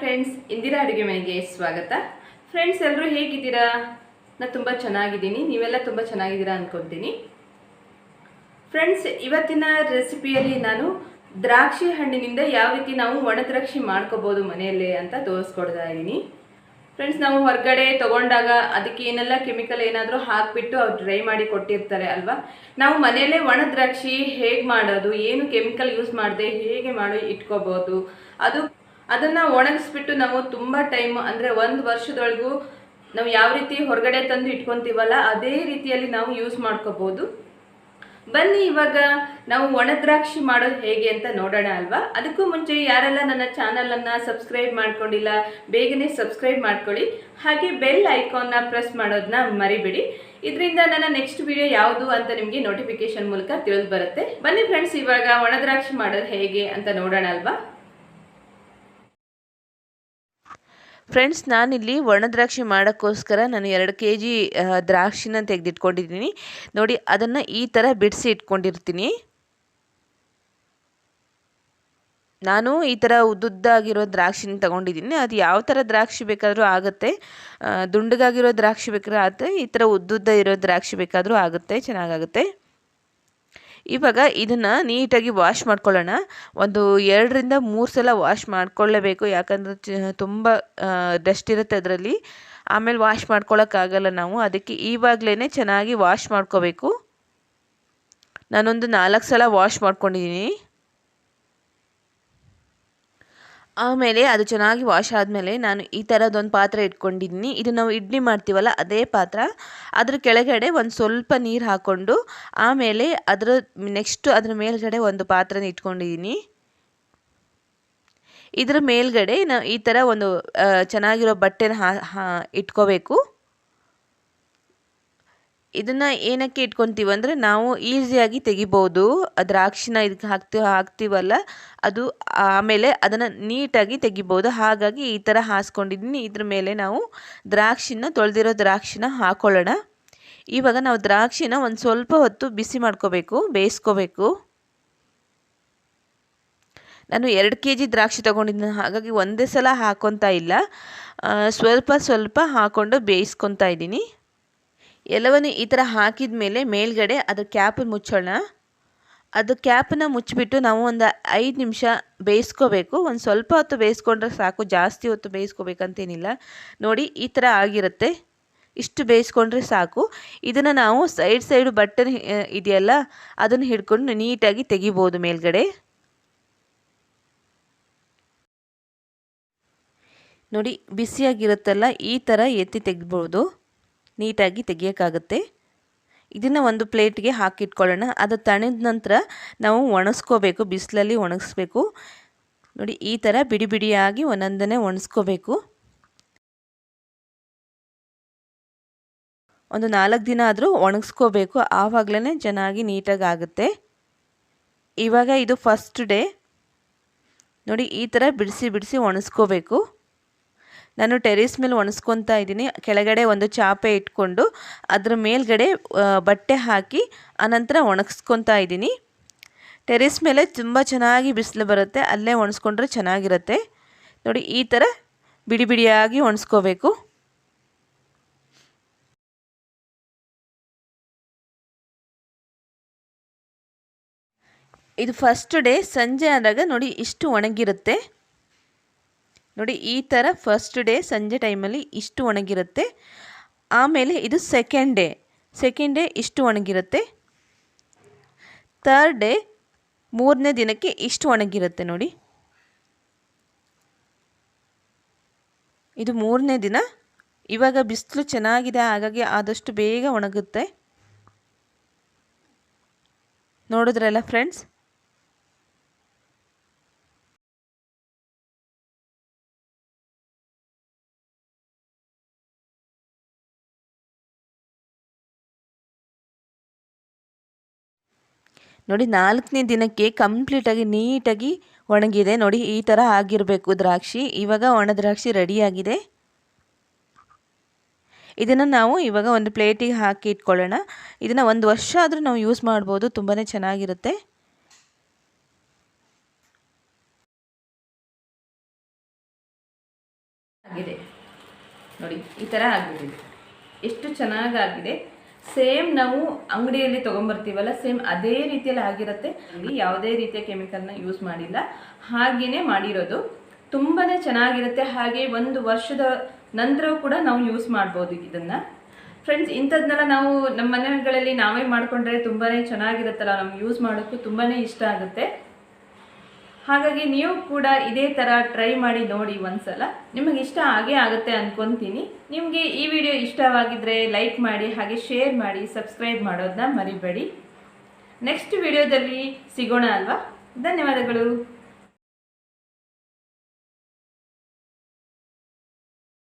Friends, Indira ಅಡುಗೆ ಮನೆಗೆ ಸ್ವಾಗತ. ಫ್ರೆಂಡ್ಸ್, ಎಲ್ಲರೂ ಹೇಗಿದ್ದೀರಾ? ನಾನು ತುಂಬ ಚೆನ್ನಾಗಿದ್ದೀನಿ. ನೀವೆಲ್ಲ ತುಂಬ ಚೆನ್ನಾಗಿದ್ದೀರಾ ಅಂದ್ಕೊಳ್ತೀನಿ. ಫ್ರೆಂಡ್ಸ್, ಇವತ್ತಿನ ರೆಸಿಪಿಯಲ್ಲಿ ನಾನು ದ್ರಾಕ್ಷಿ ಹಣ್ಣಿನಿಂದ ಯಾವ ರೀತಿ ನಾವು ಒಣ ದ್ರಾಕ್ಷಿ ಮಾಡ್ಕೋಬೋದು ಮನೆಯಲ್ಲೇ ಅಂತ ತೋರಿಸ್ಕೊಡ್ತಾ ಇದ್ದೀನಿ. ಫ್ರೆಂಡ್ಸ್, ನಾವು ಹೊರಗಡೆ ತೊಗೊಂಡಾಗ ಅದಕ್ಕೆ ಏನೆಲ್ಲ ಕೆಮಿಕಲ್ ಏನಾದರೂ ಹಾಕಿಬಿಟ್ಟು ಅವ್ರು ಡ್ರೈ ಮಾಡಿ ಕೊಟ್ಟಿರ್ತಾರೆ ಅಲ್ವಾ. ನಾವು ಮನೆಯಲ್ಲೇ ಒಣ ದ್ರಾಕ್ಷಿ ಹೇಗೆ ಮಾಡೋದು, ಏನು ಕೆಮಿಕಲ್ ಯೂಸ್ ಮಾಡದೆ ಹೇಗೆ ಮಾಡಿ ಇಟ್ಕೋಬೋದು, ಅದನ್ನು ಒಣಗಿಸ್ಬಿಟ್ಟು ನಾವು ತುಂಬ ಟೈಮ್ ಅಂದರೆ 1 ವರ್ಷದೊಳಗೂ ನಾವು ಯಾವ ರೀತಿ ಹೊರಗಡೆ ತಂದು ಇಟ್ಕೊತೀವಲ್ಲ ಅದೇ ರೀತಿಯಲ್ಲಿ ನಾವು ಯೂಸ್ ಮಾಡ್ಕೋಬೋದು. ಬನ್ನಿ ಇವಾಗ ನಾವು ಒಣ ದ್ರಾಕ್ಷಿ ಮಾಡೋದು ಹೇಗೆ ಅಂತ ನೋಡೋಣ ಅಲ್ವಾ. ಅದಕ್ಕೂ ಮುಂಚೆ ಯಾರೆಲ್ಲ ನನ್ನ ಚಾನಲನ್ನು ಸಬ್ಸ್ಕ್ರೈಬ್ ಮಾಡ್ಕೊಂಡಿಲ್ಲ ಬೇಗನೆ ಸಬ್ಸ್ಕ್ರೈಬ್ ಮಾಡ್ಕೊಳ್ಳಿ. ಹಾಗೆ ಬೆಲ್ ಐಕಾನ್ನ ಪ್ರೆಸ್ ಮಾಡೋದನ್ನ ಮರಿಬೇಡಿ. ಇದರಿಂದ ನನ್ನ ನೆಕ್ಸ್ಟ್ ವಿಡಿಯೋ ಯಾವುದು ಅಂತ ನಿಮಗೆ ನೋಟಿಫಿಕೇಶನ್ ಮೂಲಕ ತಿಳಿದು ಬರುತ್ತೆ. ಬನ್ನಿ ಫ್ರೆಂಡ್ಸ್, ಇವಾಗ ಒಣ ದ್ರಾಕ್ಷಿ ಮಾಡೋದು ಹೇಗೆ ಅಂತ ನೋಡೋಣ ಅಲ್ವಾ. ಫ್ರೆಂಡ್ಸ್, ನಾನಿಲ್ಲಿ ಒಣ ದ್ರಾಕ್ಷಿ ಮಾಡೋಕ್ಕೋಸ್ಕರ ನಾನು 2 kg ದ್ರಾಕ್ಷಿನ ತೆಗೆದಿಟ್ಕೊಂಡಿದ್ದೀನಿ. ನೋಡಿ, ಅದನ್ನು ಈ ಥರ ಬಿಡಿಸಿ ಇಟ್ಕೊಂಡಿರ್ತೀನಿ. ನಾನು ಈ ಥರ ಉದ್ದುದ್ದಾಗಿರೋ ದ್ರಾಕ್ಷಿನ ತೊಗೊಂಡಿದ್ದೀನಿ. ಅದು ಯಾವ ಥರ ದ್ರಾಕ್ಷಿ ಬೇಕಾದರೂ ಆಗುತ್ತೆ. ದುಂಡಗಾಗಿರೋ ದ್ರಾಕ್ಷಿ ಬೇಕಾದ್ರೂ ಆಗುತ್ತೆ, ಈ ಥರ ಉದ್ದುದ್ದ ಇರೋ ದ್ರಾಕ್ಷಿ ಬೇಕಾದರೂ ಆಗುತ್ತೆ, ಚೆನ್ನಾಗಾಗುತ್ತೆ. ಇವಾಗ ಇದನ್ನು ನೀಟಾಗಿ ವಾಶ್ ಮಾಡ್ಕೊಳ್ಳೋಣ. ಒಂದು 2 ರಿಂದ 3 ಸಲ ವಾಶ್ ಮಾಡ್ಕೊಳ್ಳೇಬೇಕು. ಯಾಕಂದರೆ ತುಂಬ ಡಸ್ಟ್ ಇರುತ್ತೆ ಅದರಲ್ಲಿ. ಆಮೇಲೆ ವಾಶ್ ಮಾಡ್ಕೊಳ್ಳೋಕ್ಕಾಗಲ್ಲ ನಾವು. ಅದಕ್ಕೆ ಇವಾಗಲೇ ಚೆನ್ನಾಗಿ ವಾಶ್ ಮಾಡ್ಕೋಬೇಕು. ನಾನೊಂದು 4 ಸಲ ವಾಶ್ ಮಾಡ್ಕೊಂಡಿದ್ದೀನಿ. ಆಮೇಲೆ ಅದು ಚೆನ್ನಾಗಿ ವಾಶ್ ಆದಮೇಲೆ ನಾನು ಈ ಥರದೊಂದು ಪಾತ್ರೆ ಇಟ್ಕೊಂಡಿದ್ದೀನಿ. ಇದು ನಾವು ಇಡ್ಲಿ ಮಾಡ್ತೀವಲ್ಲ ಅದೇ ಪಾತ್ರ. ಅದ್ರ ಕೆಳಗಡೆ ಒಂದು ಸ್ವಲ್ಪ ನೀರು ಹಾಕ್ಕೊಂಡು ಆಮೇಲೆ ಅದ್ರ ಮೇಲ್ಗಡೆ ಒಂದು ಪಾತ್ರೆನ ಇಟ್ಕೊಂಡಿದ್ದೀನಿ. ಇದ್ರ ಮೇಲ್ಗಡೆ ನಾವು ಈ ಥರ ಒಂದು ಚೆನ್ನಾಗಿರೋ ಬಟ್ಟೆನ ಇಟ್ಕೋಬೇಕು. ಇದನ್ನು ಏನಕ್ಕೆ ಇಟ್ಕೊತೀವಿ ಅಂದರೆ ನಾವು ಈಸಿಯಾಗಿ ತೆಗಿಬೋದು. ದ್ರಾಕ್ಷಿನ ಇದಕ್ಕೆ ಹಾಕ್ತೀವಲ್ಲ ಅದು ಆಮೇಲೆ ಅದನ್ನು ನೀಟಾಗಿ ತೆಗಿಬೋದು. ಹಾಗಾಗಿ ಈ ಥರ ಹಾಸ್ಕೊಂಡಿದ್ದೀನಿ. ಇದ್ರ ಮೇಲೆ ನಾವು ತೊಳೆದಿರೋ ದ್ರಾಕ್ಷಿನ ಹಾಕ್ಕೊಳ್ಳೋಣ. ಇವಾಗ ನಾವು ದ್ರಾಕ್ಷಿನ ಒಂದು ಸ್ವಲ್ಪ ಹೊತ್ತು ಬಿಸಿ ಮಾಡ್ಕೋಬೇಕು, ಬೇಯಿಸ್ಕೋಬೇಕು. ನಾನು 2 kg ದ್ರಾಕ್ಷಿ ತೊಗೊಂಡಿದ್ದೀನಿ. ಹಾಗಾಗಿ ಒಂದೇ ಸಲ ಹಾಕ್ಕೊತಾ ಇಲ್ಲ, ಸ್ವಲ್ಪ ಸ್ವಲ್ಪ ಹಾಕ್ಕೊಂಡು ಬೇಯಿಸ್ಕೊತಾ ಇದ್ದೀನಿ. ಎಲ್ಲವನ್ನು ಈ ಥರ ಹಾಕಿದ ಮೇಲೆ ಮೇಲ್ಗಡೆ ಅದ್ರ ಕ್ಯಾಪನ್ನು ಮುಚ್ಚೋಣ. ಅದು ಕ್ಯಾಪನ್ನು ಮುಚ್ಚಿಬಿಟ್ಟು ನಾವು ಒಂದು 5 ನಿಮಿಷ ಬೇಯಿಸ್ಕೋಬೇಕು. ಒಂದು ಸ್ವಲ್ಪ ಹೊತ್ತು ಬೇಯಿಸ್ಕೊಂಡ್ರೆ ಸಾಕು, ಜಾಸ್ತಿ ಹೊತ್ತು ಬೇಯಿಸ್ಕೋಬೇಕಂತೇನಿಲ್ಲ. ನೋಡಿ, ಈ ಥರ ಆಗಿರುತ್ತೆ. ಇಷ್ಟು ಬೇಯಿಸ್ಕೊಂಡ್ರೆ ಸಾಕು. ಇದನ್ನು ನಾವು ಸೈಡು ಬಟ್ಟೆ ಇದೆಯಲ್ಲ ಅದನ್ನು ಹಿಡ್ಕೊಂಡು ನೀಟಾಗಿ ತೆಗಿಬೋದು ಮೇಲ್ಗಡೆ. ನೋಡಿ, ಬಿಸಿಯಾಗಿರುತ್ತಲ್ಲ ಈ ಥರ ಎತ್ತಿ ತೆಗಿಬೋದು. ನೀಟಾಗಿ ತೆಗಿಯೋಕ್ಕಾಗುತ್ತೆ. ಇದನ್ನು ಒಂದು ಪ್ಲೇಟ್ಗೆ ಹಾಕಿಟ್ಕೊಳ್ಳೋಣ. ಅದು ತಣಿದ ನಂತರ ನಾವು ಒಣಗಿಸ್ಕೋಬೇಕು, ಬಿಸಿಲಲ್ಲಿ ಒಣಗಿಸ್ಬೇಕು. ನೋಡಿ, ಈ ಥರ ಬಿಡಿ ಬಿಡಿಯಾಗಿ ಒಂದೊಂದನ್ನೇ ಒಣಗಿಸ್ಕೋಬೇಕು. ಒಂದು 4 ದಿನ ಆದರೂ ಒಣಗಿಸ್ಕೋಬೇಕು, ಆವಾಗಲೇ ಚೆನ್ನಾಗಿ ನೀಟಾಗಿ ಆಗುತ್ತೆ. ಇವಾಗ ಇದು ಫಸ್ಟ್ ಡೇ. ನೋಡಿ, ಈ ಥರ ಬಿಡಿಸಿ ಬಿಡಿಸಿ ಒಣಗಿಸ್ಕೋಬೇಕು. ನಾನು ಟೆರೇಸ್ ಮೇಲೆ ಒಣಗಿಸ್ಕೊತಾ ಇದ್ದೀನಿ. ಕೆಳಗಡೆ ಒಂದು ಚಾಪೆ ಇಟ್ಕೊಂಡು ಅದ್ರ ಮೇಲ್ಗಡೆ ಬಟ್ಟೆ ಹಾಕಿ ಆನಂತರ ಒಣಗಿಸ್ಕೊತಾ ಇದ್ದೀನಿ. ಟೆರೇಸ್ ಮೇಲೆ ತುಂಬ ಚೆನ್ನಾಗಿ ಬಿಸಿಲು ಬರುತ್ತೆ, ಅಲ್ಲೇ ಒಣಗಿಸ್ಕೊಂಡ್ರೆ ಚೆನ್ನಾಗಿರುತ್ತೆ. ನೋಡಿ, ಈ ಥರ ಬಿಡಿ ಬಿಡಿಯಾಗಿ ಒಣಗಿಸ್ಕೋಬೇಕು. ಇದು ಫಸ್ಟ್ ಡೇ. ಸಂಜೆ ಆದಾಗ ನೋಡಿ ಇಷ್ಟು ಒಣಗಿರುತ್ತೆ. ನೋಡಿ, ಈ ಥರ ಫಸ್ಟ್ ಡೇ ಸಂಜೆ ಟೈಮಲ್ಲಿ ಇಷ್ಟು ಒಣಗಿರುತ್ತೆ. ಆಮೇಲೆ ಇದು ಸೆಕೆಂಡ್ ಡೇ ಇಷ್ಟು ಒಣಗಿರುತ್ತೆ. ಥರ್ಡ್ ಡೇ 3ನೇ ದಿನಕ್ಕೆ ಇಷ್ಟು ಒಣಗಿರುತ್ತೆ. ನೋಡಿ, ಇದು 3ನೇ ದಿನ. ಇವಾಗ ಬಿಸಿಲು ಚೆನ್ನಾಗಿದೆ, ಹಾಗಾಗಿ ಆದಷ್ಟು ಬೇಗ ಒಣಗುತ್ತೆ. ನೋಡಿದ್ರಲ್ಲ ಫ್ರೆಂಡ್ಸ್. ನೋಡಿ, 4ನೇ ದಿನಕ್ಕೆ ಕಂಪ್ಲೀಟಾಗಿ ನೀಟಾಗಿ ಒಣಗಿದೆ. ನೋಡಿ, ಈ ಥರ ಆಗಿರಬೇಕು ದ್ರಾಕ್ಷಿ. ಇವಾಗ ಒಣ ದ್ರಾಕ್ಷಿ ರೆಡಿಯಾಗಿದೆ. ಇದನ್ನು ನಾವು ಇವಾಗ ಒಂದು ಪ್ಲೇಟಿಗೆ ಹಾಕಿ ಇಟ್ಕೊಳ್ಳೋಣ. ಇದನ್ನು 1 ವರ್ಷ ಆದರೂ ನಾವು ಯೂಸ್ ಮಾಡ್ಬೋದು, ತುಂಬಾ ಚೆನ್ನಾಗಿರುತ್ತೆ. ಆಗಿದೆ ನೋಡಿ, ಈ ಥರ ಆಗಿಬಿಟ್ಟಿದೆ. ಎಷ್ಟು ಚೆನ್ನಾಗಾಗಿದೆ. ಸೇಮ್ ನಾವು ಅಂಗಡಿಯಲ್ಲಿ ತೊಗೊಂಬರ್ತೀವಲ್ಲ, ಸೇಮ್ ಅದೇ ರೀತಿಯಲ್ಲಿ ಆಗಿರುತ್ತೆ. ಇಲ್ಲಿ ಯಾವುದೇ ರೀತಿಯ ಕೆಮಿಕಲ್ನ ಯೂಸ್ ಮಾಡಿಲ್ಲ, ಹಾಗೆಯೇ ಮಾಡಿರೋದು. ತುಂಬಾ ಚೆನ್ನಾಗಿರುತ್ತೆ. ಹಾಗೆ 1 ವರ್ಷದ ನಂತರವೂ ಕೂಡ ನಾವು ಯೂಸ್ ಮಾಡ್ಬೋದು ಇದನ್ನು. ಫ್ರೆಂಡ್ಸ್, ಇಂಥದ್ದನ್ನೆಲ್ಲ ನಾವು ನಮ್ಮ ಮನೆಗಳಲ್ಲಿ ನಾವೇ ಮಾಡಿಕೊಂಡ್ರೆ ತುಂಬಾ ಚೆನ್ನಾಗಿರುತ್ತಲ್ಲ, ನಮ್ಗೆ ಯೂಸ್ ಮಾಡೋಕ್ಕೂ ತುಂಬಾ ಇಷ್ಟ ಆಗುತ್ತೆ. ಹಾಗಾಗಿ ನೀವು ಕೂಡ ಇದೇ ಥರ ಟ್ರೈ ಮಾಡಿ ನೋಡಿ ಒಂದ್ಸಲ. ನಿಮಗೆ ಇಷ್ಟ ಆಗೇ ಆಗುತ್ತೆ ಅಂದ್ಕೊತೀನಿ. ನಿಮಗೆ ಈ ವಿಡಿಯೋ ಇಷ್ಟವಾಗಿದ್ದರೆ ಲೈಕ್ ಮಾಡಿ, ಹಾಗೆ ಶೇರ್ ಮಾಡಿ, ಸಬ್ಸ್ಕ್ರೈಬ್ ಮಾಡೋದನ್ನ ಮರಿಬೇಡಿ. ನೆಕ್ಸ್ಟ್ ವಿಡಿಯೋದಲ್ಲಿ ಸಿಗೋಣ ಅಲ್ವಾ? ಧನ್ಯವಾದಗಳು.